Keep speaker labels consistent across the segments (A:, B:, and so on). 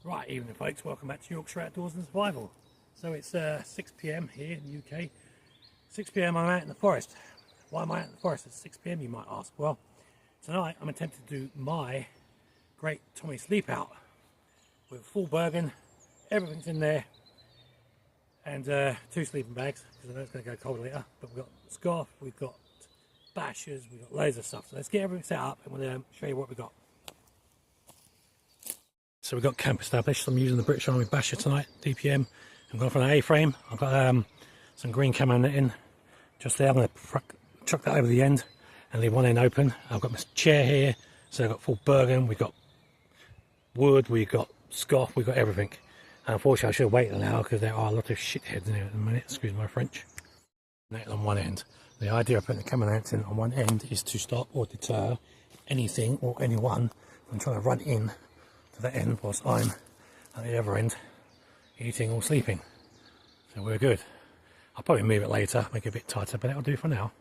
A: Right, evening folks, welcome back to Yorkshire Outdoors and Survival. So it's 6 p.m. here in the UK. 6 p.m. I'm out in the forest. Why am I out in the forest at 6 p.m. you might ask? Well, tonight I'm attempting to do my great Tommy sleepout with full Bergen, everything's in there, and 2 sleeping bags because I know it's going to go cold later. But we've got scarf, we've got bashers, we've got loads of stuff. So let's get everything set up and we'll show you what we've got. So we've got camp established. I'm using the British Army basher tonight, DPM. I'm going for an A-frame. I've got some green camo netting just there. I'm going to chuck that over the end and leave one end open. I've got my chair here, so I've got full Bergen. We've got wood, we've got scoff, we've got everything. And unfortunately, I should have waited an hour because there are a lot of shitheads in here at the minute. Excuse my French. Net on one end. The idea of putting the camo nets in on one end is to stop or deter anything or anyone from trying to run in to that end whilst I'm at the other end eating or sleeping. So we're good. I'll probably move it later, make it a bit tighter, but that'll do for now.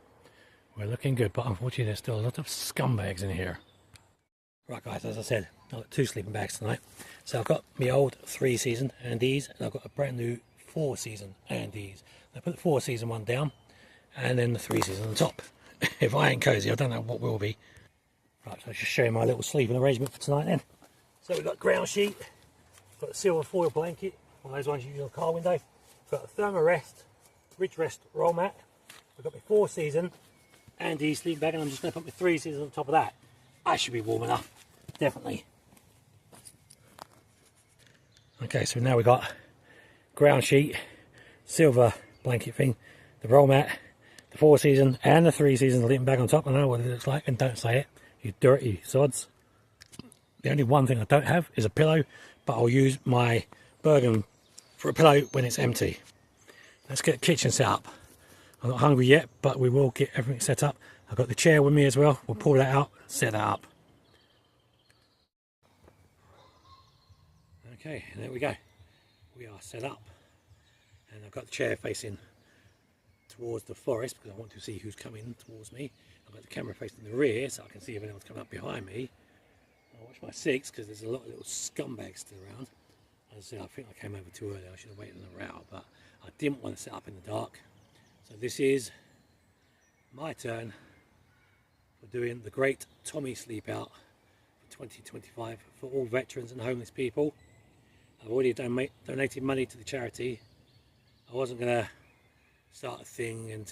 A: We're looking good, but unfortunately there's still a lot of scumbags in here. Right guys, as I said, I've got 2 sleeping bags tonight. So I've got my old 3 season Andes and I've got a brand new 4 season Andes. I put the 4 season one down and then the 3 season on top. If I ain't cozy, I don't know what will be. Right, so I'll just show you my little sleeping arrangement for tonight then. So we've got ground sheet, got a silver foil blanket, one of those ones you use on a car window. We've got a thermal rest, ridge rest roll mat. We've got my 4 season Andes sleeping bag, and I'm just going to put my 3 season on top of that. I should be warm enough, definitely. Okay, so now we've got ground sheet, silver blanket thing, the roll mat, the 4 season and the 3 season sleeping bag on top. I know what it looks like, and don't say it, you dirty sods. The only one thing I don't have is a pillow, but I'll use my Bergen for a pillow when it's empty. Let's get the kitchen set up. I'm not hungry yet, but we will get everything set up. I've got the chair with me as well. We'll pull that out, set that up. Okay, and there we go. We are set up. And I've got the chair facing towards the forest because I want to see who's coming towards me. I've got the camera facing the rear so I can see if anyone's coming up behind me. I'll watch my 6 because there's a lot of little scumbags still around. As I said, I think I came over too early. I should have waited in the row, but I didn't want to set up in the dark. So this is my turn for doing the great Tommy sleepout for 2025 for all veterans and homeless people. I've already donated money to the charity. I wasn't going to start a thing and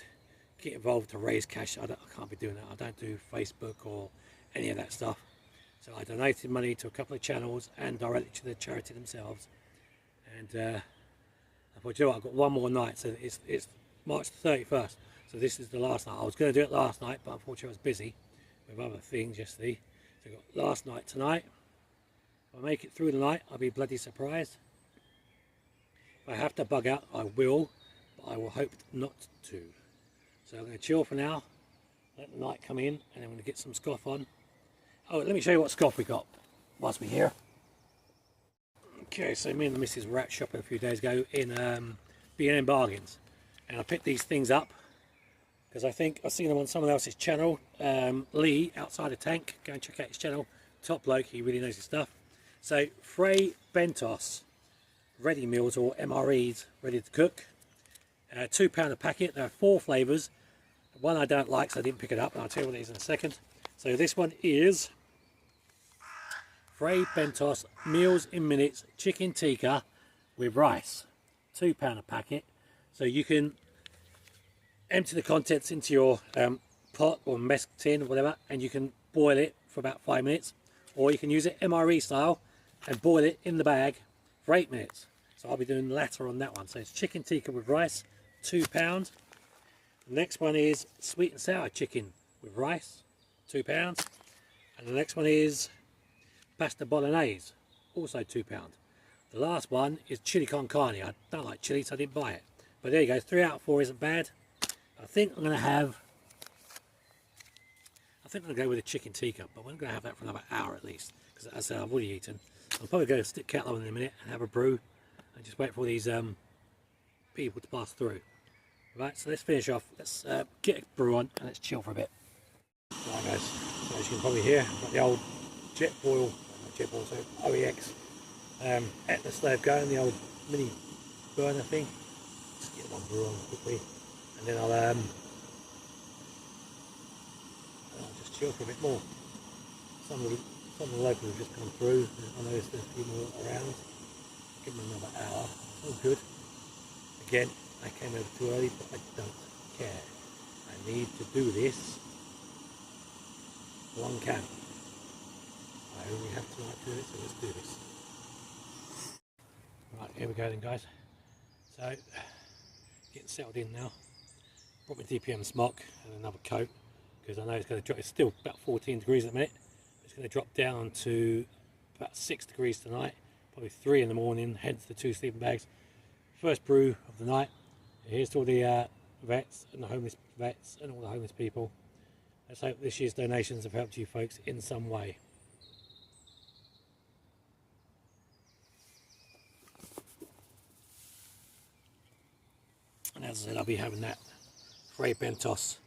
A: get involved to raise cash. I can't be doing that. I don't do Facebook or any of that stuff. So I donated money to a couple of channels and directly to the charity themselves. And I thought, you know what, I've got one more night, so it's March the 31st. So this is the last night. I was going to do it last night, but unfortunately I was busy with other things yesterday. So I've got last night tonight. If I make it through the night, I'll be bloody surprised. If I have to bug out, I will, but I will hope not to. So I'm going to chill for now, let the night come in, and then I'm going to get some scoff on. Oh, let me show you what scoff we got whilst we're here. Okay, so me and the missus were out shopping a few days ago in B&M Bargains, and I picked these things up because I think I've seen them on someone else's channel. Lee, outside a tank, go and check out his channel. Top bloke, he really knows his stuff. So Frey Bentos ready meals, or MREs, ready to cook. £2 a packet. There are 4 flavours. One I don't like, so I didn't pick it up, and I'll tell you what it is in a second. So this one is Frey Bentos Meals in Minutes Chicken Tikka with rice. £2 a packet. So you can empty the contents into your pot or mess tin or whatever, and you can boil it for about 5 minutes. Or you can use it MRE style and boil it in the bag for 8 minutes. So I'll be doing the latter on that one. So it's chicken tikka with rice, £2. The next one is sweet and sour chicken with rice, £2. And the next one is pasta bolognese, also £2. The last one is chili con carne. I don't like chili, so I didn't buy it. But there you go, 3 out of 4 isn't bad. I think I'm going to go with a chicken tikka, but we're going to have that for another hour at least, because as I said, I've already eaten. I'll probably go stick kettle on in a minute and have a brew and just wait for these people to pass through. Right, so let's finish off. Let's get a brew on and let's chill for a bit. Right guys, so as you can probably hear, I've got the old jet boil, so OEX At the stove going, the old mini burner thing. Just get one brew on quickly, and then I'll just chill for a bit more. Some of the locals have just come through. I noticed there's a few more around. Give them another hour. It's all good. Again, I came over too early, but I don't care. I need to do this one camp. I only have tonight to do it, so let's do this. Right, here we go then, guys. So, getting settled in now. Brought my DPM smock and another coat, because I know it's going to drop. It's still about 14 degrees at the minute. It's going to drop down to about 6 degrees tonight, probably 3 in the morning, hence the 2 sleeping bags. First brew of the night. Here's to all the vets and the homeless vets and all the homeless people. Let's hope this year's donations have helped you folks in some way. And as I said, I'll be having that Fray Bentos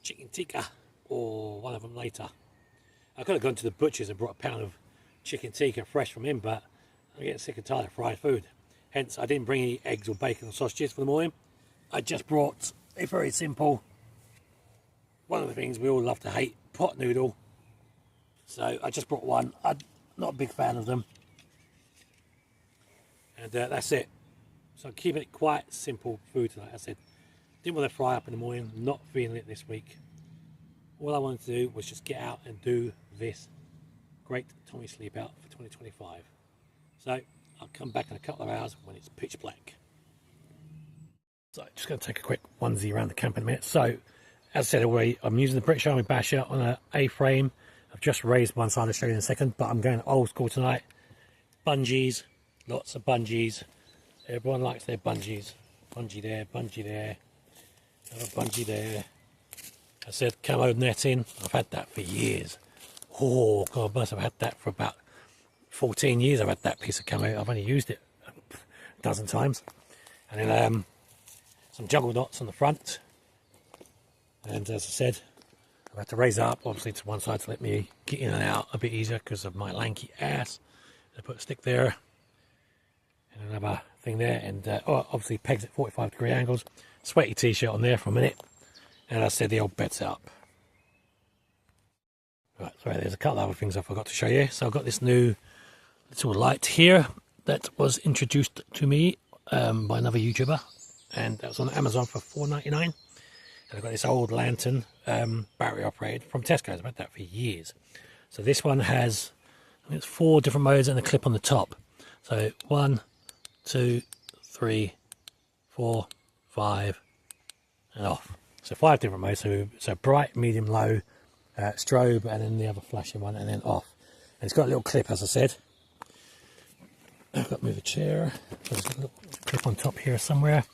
A: chicken tikka, or one of them later. I could have gone to the butcher's and brought a pound of chicken tikka fresh from him, but I'm getting sick and tired of fried food. Hence, I didn't bring any eggs or bacon or sausages for the morning. I just brought a very simple, one of the things we all love to hate, pot noodle. So I just brought one. I'm not a big fan of them. And that's it. So keeping it quite simple food tonight. As I said, didn't want to fry up in the morning, not feeling it this week. All I wanted to do was just get out and do this great Tommy sleep out for 2025. So I'll come back in a couple of hours when it's pitch black. So just going to take a quick onesie around the camp in a minute. So as I said already, I'm using the British Army basher on an A-frame. I've just raised one side, I'll show you in a second, but I'm going old school tonight. Bungees, lots of bungees. Everyone likes their bungees. Bungee there, another bungee there. I said camo netting, I've had that for years. Oh God, must have had that for about 14 years. I've had that piece of camo. I've only used it a dozen times. And then some juggle knots on the front. And as I said, I've had to raise it up obviously to one side to let me get in and out a bit easier because of my lanky ass. I put a stick there and another thing there, and obviously pegs at 45-degree angles. Sweaty t-shirt on there for a minute, and I said the old bed set up. Right, sorry, there's a couple of other things I forgot to show you. So I've got this new little light here that was introduced to me by another YouTuber, and that was on Amazon for $4.99. And I've got this old lantern, battery operated, from Tesco's. I've had that for years. So this one has, I think it's 4 different modes and a clip on the top. So 1, 2, 3, 4, 5, and off. So 5 different modes. So bright, medium, low, strobe, and then the other flashing one, and then off. And it's got a little clip, as I said. I've got to move the chair. So there's a little clip on top here somewhere,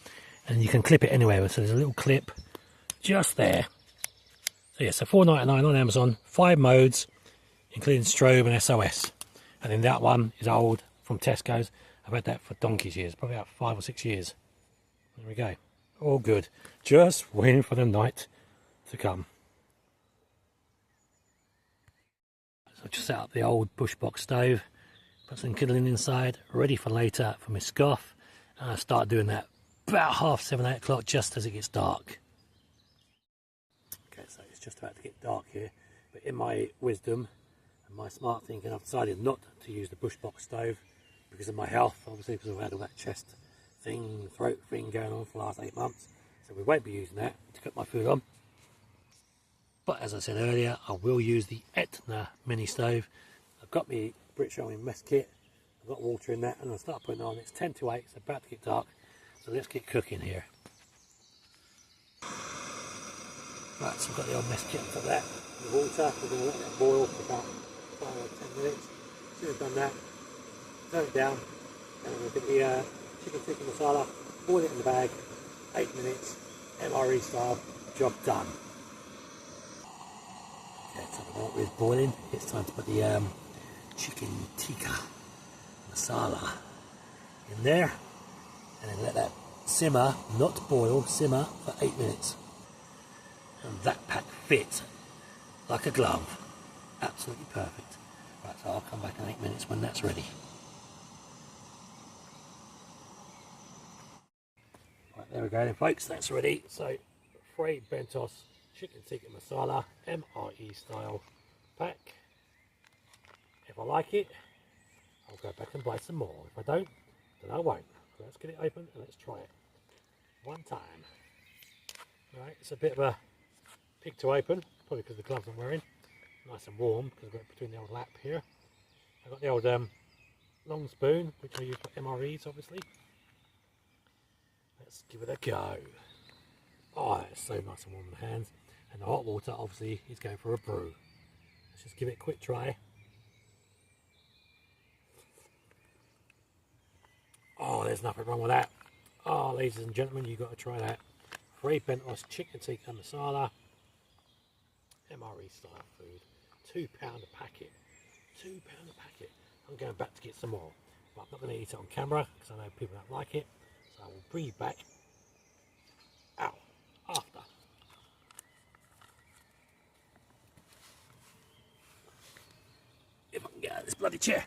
A: and you can clip it anywhere. So there's a little clip just there. So yeah, so $4.99 on Amazon, 5 modes, including strobe and SOS. And then that one is old, from Tesco's. I've had that for donkey's years, probably about 5 or 6 years. There we go. All good. Just waiting for the night to come. So I've just set up the old bush box stove, put some kindling inside, ready for later for my scoff. And I start doing that about 7:30, 8 o'clock, just as it gets dark. Okay, so it's just about to get dark here, but in my wisdom and my smart thinking, I've decided not to use the bush box stove because of my health, obviously, because I've had all that chest thing, throat thing going on for the last 8 months. So we won't be using that to cook my food on. But as I said earlier, I will use the Etna mini stove. I've got my British Army mess kit. I've got water in that, and I'll start putting it on. It's 10 to 8, it's about to get dark. So let's get cooking here. Right, so I've got the old mess kit for that. The water, we're going to let that boil for about 5 or 10 minutes. As soon as I've done that, turn it down, and I'm going to get the chicken tikka masala, boil it in the bag, 8 minutes, MRE style, job done. Okay, so the water is boiling. It's time to put the chicken tikka masala in there, and then let that simmer, not boil, simmer for 8 minutes. And that pack fits like a glove. Absolutely perfect. Right, so I'll come back in 8 minutes when that's ready. There we go then folks, that's ready. So Fray Bentos chicken tikka masala MRE style pack. If I like it, I'll go back and buy some more. If I don't, then I won't. So let's get it open and let's try it one time. Right, it's a bit of a pig to open, probably because of the gloves I'm wearing. Nice and warm because I've got it between the old lap here. I've got the old long spoon, which I use for MREs obviously. Let's give it a go. Oh, it's so nice and warm in the hands. And the hot water obviously is going for a brew. Let's just give it a quick try. Oh, there's nothing wrong with that. Oh, ladies and gentlemen, you've got to try that. Fray Bentos chicken tikka masala MRE style food. £2 a packet. £2 a packet. I'm going back to get some more. But I'm not going to eat it on camera because I know people don't like it. So I will bring you back after. If I can get out of this bloody chair.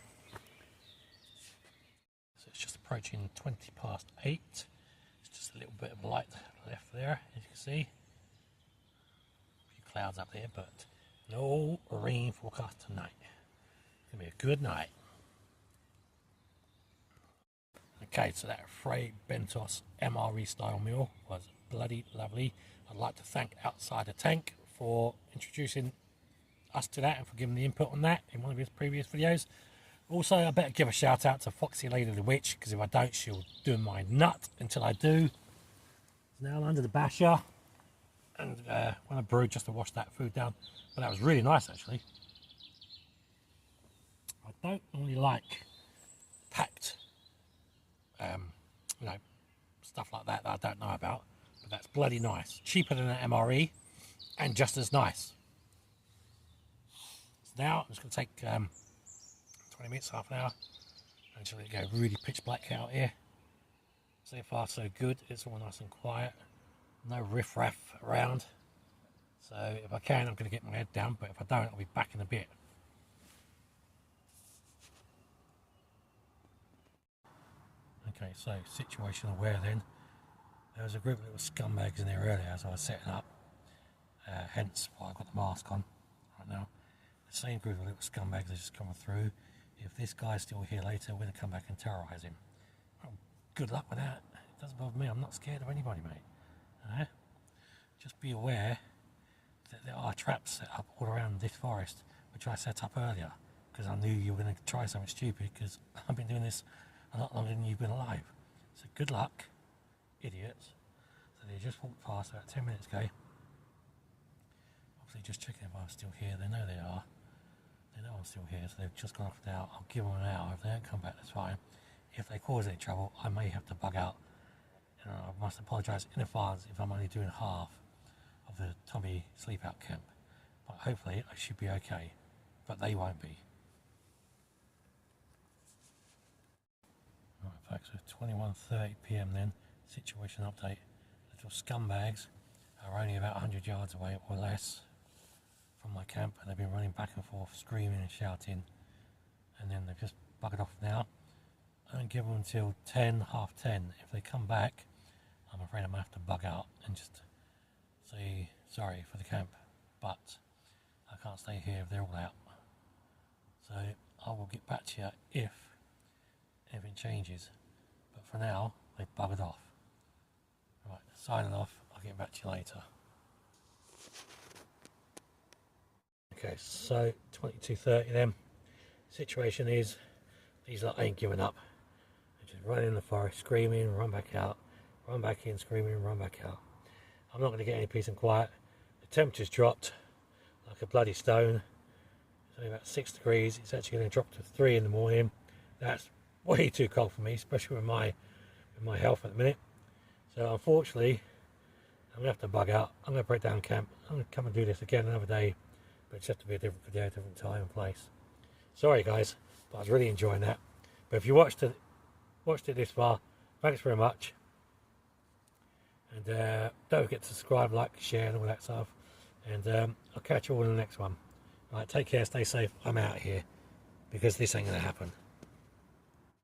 A: So it's just approaching 8:20. It's just a little bit of light left there, as you can see. A few clouds up there, but no rain forecast tonight. It's going to be a good night. Okay, so that Fray Bentos MRE style meal was bloody lovely. I'd like to thank Outside the Tank for introducing us to that and for giving the input on that in one of his previous videos. Also, I better give a shout out to Foxy Lady the Witch, because if I don't, she'll do my nut until I do. It's now under the basher, and when I brewed just to wash that food down, but that was really nice actually. I don't normally like packed you know, stuff like that that I don't know about, but that's bloody nice. Cheaper than an MRE and just as nice. So now I'm just going to take 20 minutes, half an hour, and let it go really pitch black out here. So far so good. It's all nice and quiet, no riff-raff around. So if I can, I'm going to get my head down, but if I don't, I'll be back in a bit. Okay, so situational aware then. There was a group of little scumbags in there earlier as I was setting up. Hence why I've got the mask on right now. The same group of little scumbags are just coming through. If this guy's still here later, we're going to come back and terrorise him. Well, good luck with that. It doesn't bother me. I'm not scared of anybody, mate. Just be aware that there are traps set up all around this forest, which I set up earlier, because I knew you were going to try something stupid, because I've been doing this a lot longer than you've been alive. So good luck, idiots. So they just walked past about 10 minutes ago. Obviously just checking if I'm still here. They know they are. They know I'm still here, so they've just gone off now. I'll give them an hour. If they don't come back, that's fine. If they cause any trouble, I may have to bug out. And I must apologise in advance if I'm only doing half of the Tommy sleepout camp. But hopefully I should be okay. But they won't be. Right, folks, so 21:30 PM then. Situation update. Little scumbags are only about 100 yards away or less from my camp, and they've been running back and forth, screaming and shouting, and then they've just buggered off now. I don't give them until 10, half 10. If they come back, I'm afraid I'm going to have to bug out and just say sorry for the camp, but I can't stay here if they're all out. So I will get back to you if anything changes, but for now they've buggered off. Right, signing off. I'll get back to you later. Okay, so 22:30 then. Situation is, these lot ain't giving up. They're just running in the forest, screaming, run back out, run back in, screaming, run back out. I'm not going to get any peace and quiet. The temperature's dropped like a bloody stone. It's only about 6 degrees. It's actually going to drop to 3 in the morning. That's way too cold for me, especially with my health at the minute. So unfortunately, I'm going to have to bug out. I'm going to break down camp. I'm going to come and do this again another day, but it's just to be a different video, different time and place. Sorry guys, but I was really enjoying that. But if you watched it this far, thanks very much. And don't forget to subscribe, like, share and all that stuff. And I'll catch you all in the next one. Right, take care, stay safe. I'm out here because this ain't going to happen.